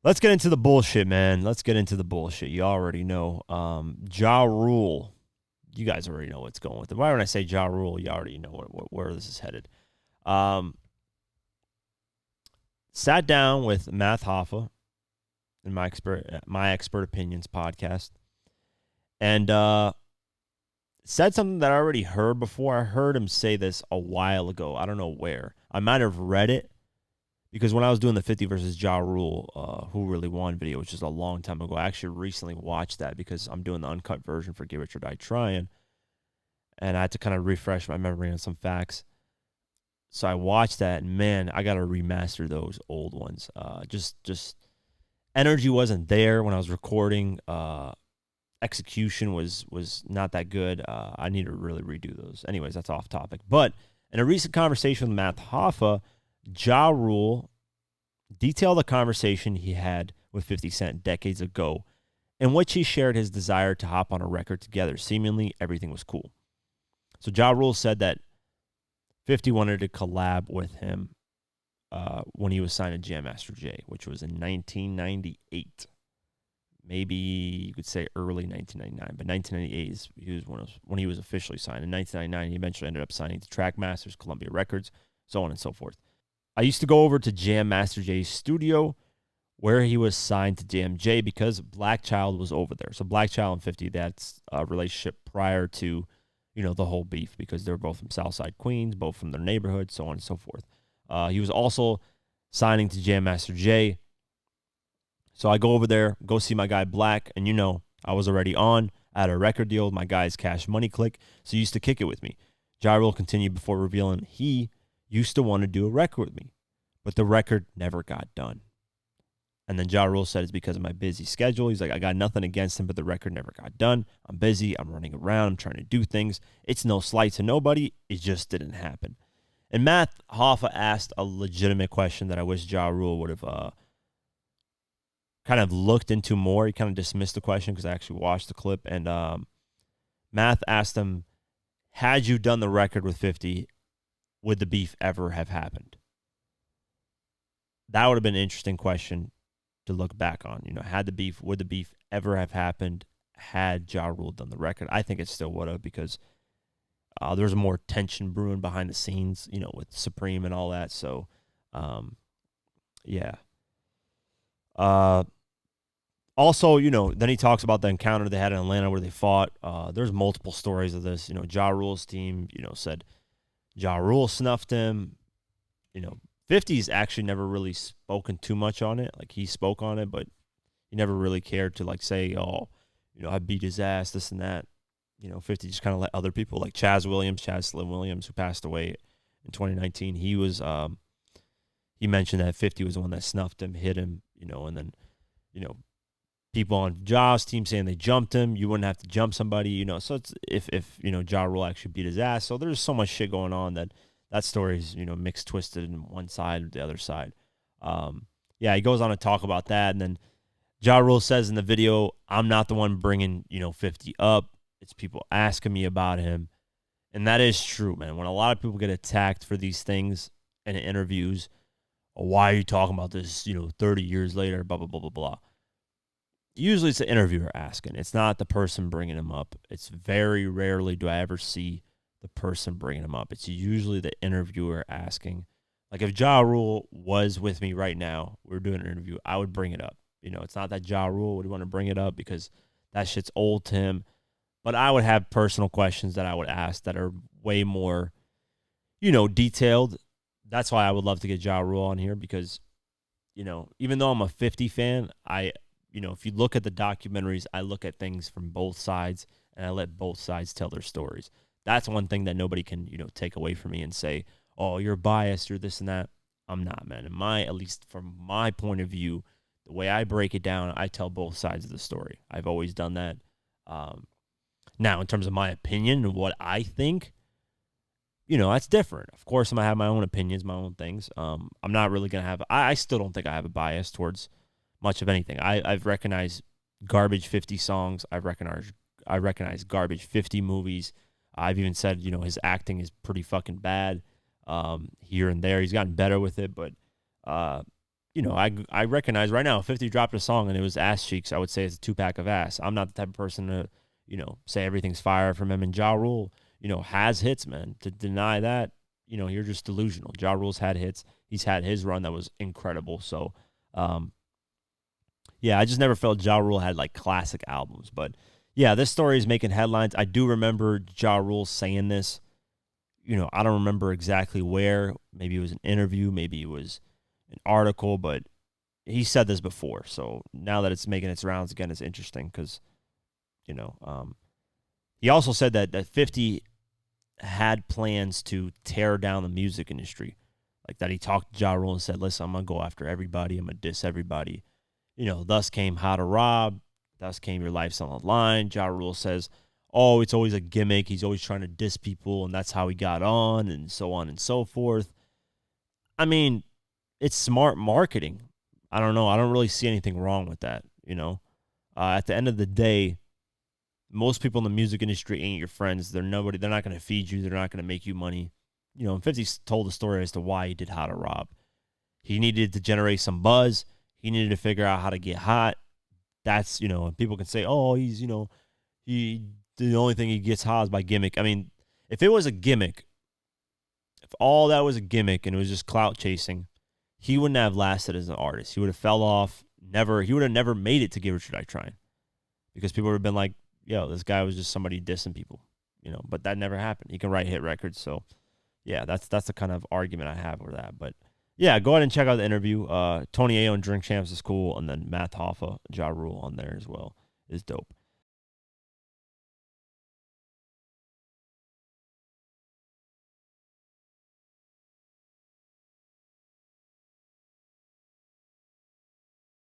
Let's get into the bullshit, man. Let's get into the bullshit. You already know. Ja Rule. You guys already know what's going with it. Why when I say Ja Rule, you already know where this is headed. Um, Sat down with Matt Hoffa in my expert opinions podcast, and said something that I already heard before. I heard him say this a while ago. I don't know where. I might have read it because when I was doing the 50 versus Ja Rule, Who Really Won video, which is a long time ago, I actually recently watched that because I'm doing the uncut version for Get Rich or Die Trying, and I had to kind of refresh my memory on some facts. So I watched that, and man, I gotta remaster those old ones. Just energy wasn't there when I was recording. Execution was not that good. I need to really redo those. Anyways, that's off topic. But in a recent conversation with Matt Hoffa, Ja Rule detailed a conversation he had with 50 Cent decades ago, in which he shared his desire to hop on a record together. Seemingly, everything was cool. So Ja Rule said that 50 wanted to collab with him when he was signed to Jam Master Jay, which was in 1998. Maybe you could say early 1999, but 1998 is when he was officially signed. In 1999, he eventually ended up signing to Trackmasters, Columbia Records, so on and so forth. I used to go over to Jam Master Jay's studio where he was signed to Jam J because Black Child was over there. So Black Child and 50, that's a relationship prior to, the whole beef because they're both from Southside Queens, both from their neighborhood, so on and so forth. He was also signing to Jam Master Jay. So I go over there, go see my guy Black, and I was already on. I had a record deal with my guy's Cash Money Click, so he used to kick it with me. Ja Rule continued before revealing he used to want to do a record with me, but the record never got done. And then Ja Rule said it's because of my busy schedule. He's like, I got nothing against him, but the record never got done. I'm busy. I'm running around. I'm trying to do things. It's no slight to nobody. It just didn't happen. And Matt Hoffa asked a legitimate question that I wish Ja Rule would have kind of looked into more. He kind of dismissed the question because I actually watched the clip. And Matt asked him, had you done the record with 50, would the beef ever have happened? That would have been an interesting question to look back on. Would the beef ever have happened had Ja Rule done the record? I think it still would have because there's more tension brewing behind the scenes, with Supreme and all that. So, yeah. Also, then he talks about the encounter they had in Atlanta where they fought. There's multiple stories of this. Ja Rule's team, said Ja Rule snuffed him. 50's actually never really spoken too much on it. Like, he spoke on it, but he never really cared to, say, oh, I beat his ass, this and that. 50 just kind of let other people, like Chaz Slim Williams, who passed away in 2019. He mentioned that 50 was the one that snuffed him, hit him, and then, people on Ja's team saying they jumped him. You wouldn't have to jump somebody, So it's if Ja Rule actually beat his ass. So there's so much shit going on that story's mixed, twisted in one side or the other side. He goes on to talk about that, and then Ja Rule says in the video, "I'm not the one bringing 50 up. It's people asking me about him," and that is true, man. When a lot of people get attacked for these things in interviews, why are you talking about this? 30 years later, blah blah blah blah blah. Usually it's the interviewer asking. It's not the person bringing him up. It's very rarely do I ever see the person bringing him up. It's usually the interviewer asking. Like, if Ja Rule was with me right now, we were doing an interview, I would bring it up. It's not that Ja Rule would want to bring it up because that shit's old to him. But I would have personal questions that I would ask that are way more, detailed. That's why I would love to get Ja Rule on here because, even though I'm a 50 fan, if you look at the documentaries, I look at things from both sides and I let both sides tell their stories. That's one thing that nobody can, take away from me and say, oh, you're biased, you're this and that. I'm not, man. At least from my point of view, the way I break it down, I tell both sides of the story. I've always done that. Now, in terms of my opinion and what I think, that's different. Of course, I'm going to have my own opinions, my own things. I'm not really going to have, I still don't think I have a bias towards much of anything. I've recognized Garbage 50 songs. I recognize Garbage 50 movies. I've even said, his acting is pretty fucking bad here and there. He's gotten better with it, but I recognize right now, if 50 dropped a song and it was Ass Cheeks, I would say it's a 2-pack of ass. I'm not the type of person to, say everything's fire from him. And Ja Rule, has hits, man. To deny that, you're just delusional. Ja Rule's had hits. He's had his run that was incredible. So, yeah, I just never felt Ja Rule had like classic albums. But yeah, this story is making headlines. I do remember Ja Rule saying this. I don't remember exactly where. Maybe it was an interview, maybe it was an article, but he said this before. So now that it's making its rounds again, it's interesting because, he also said that 50 had plans to tear down the music industry. Like that he talked to Ja Rule and said, listen, I'm going to go after everybody. I'm going to diss everybody. Thus came How to Rob. Thus came Your Life's on the Line. Ja Rule says, oh, it's always a gimmick. He's always trying to diss people, and that's how he got on and so forth. I mean, it's smart marketing. I don't know. I don't really see anything wrong with that, At the end of the day, most people in the music industry ain't your friends. They're nobody. They're not going to feed you. They're not going to make you money. And 50 told the story as to why he did How to Rob. He needed to generate some buzz. He needed to figure out how to get hot. That's, and people can say, oh, he's, the only thing he gets hot is by gimmick. I mean, if it was a gimmick, if all that was a gimmick and it was just clout chasing, he wouldn't have lasted as an artist. He would have fell off. He would have never made it to Get Rich or Die Trying, because people would have been like, yo, this guy was just somebody dissing people, but that never happened. He can write hit records. So yeah, that's the kind of argument I have with that. But yeah, go ahead and check out the interview. Tony Ayo and Drink Champs is cool. And then Math Hoffa, Ja Rule on there as well is dope.